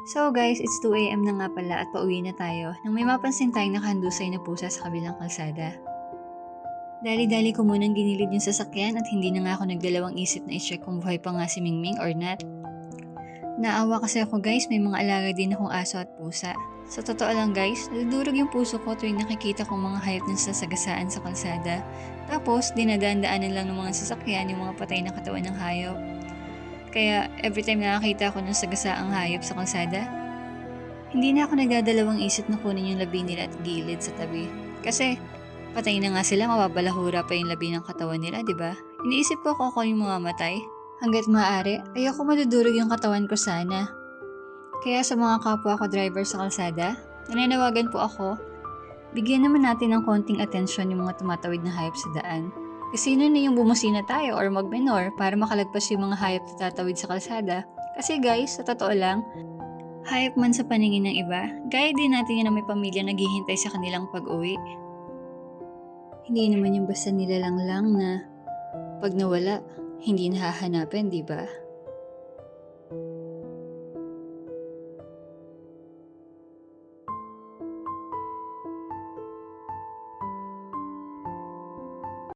So guys, it's 2 AM na nga pala at pauwi na tayo nang may mapansin tayong nakahandusay na pusa sa kabilang kalsada. Dali-dali ko munang ginilid yung sasakyan at hindi na nga ako nagdalawang isip na i-check kung buhay pa nga si Mingming or not. Naawa kasi ako guys, may mga alaga din akong aso at pusa. Sa totoo lang guys, nadudurog yung puso ko tuwing nakikita kong mga hayop na sasagasaan sa kalsada. Tapos, dinadaan-daanan lang ng mga sasakyan yung mga patay na katawan ng hayop. Kaya every time nakakita ako ng sagasaang hayop sa kalsada, hindi na ako nagdadalawang isip na kunin yung labi nila at gilid sa tabi. Kasi patay na nga sila, mababalahura pa yung labi ng katawan nila, di ba? Iniisip ko kung ako yung mga matay. Hanggat maaari, ayoko madudurog yung katawan ko sana. Kaya sa mga kapwa ko driver sa kalsada, nananawagan po ako, bigyan naman natin ng konting atensyon yung mga tumatawid na hayop sa daan. Kasi na yung bumusina tayo or magmenor para makalagpas yung mga hayop na tatawid sa kalsada. Kasi guys, sa totoo lang, hayop man sa paningin ng iba, gaya din natin yun na may pamilya naghihintay sa kanilang pag-uwi. Hindi naman yung basta nilalang lang na pag nawala, hindi nahahanapin, di ba?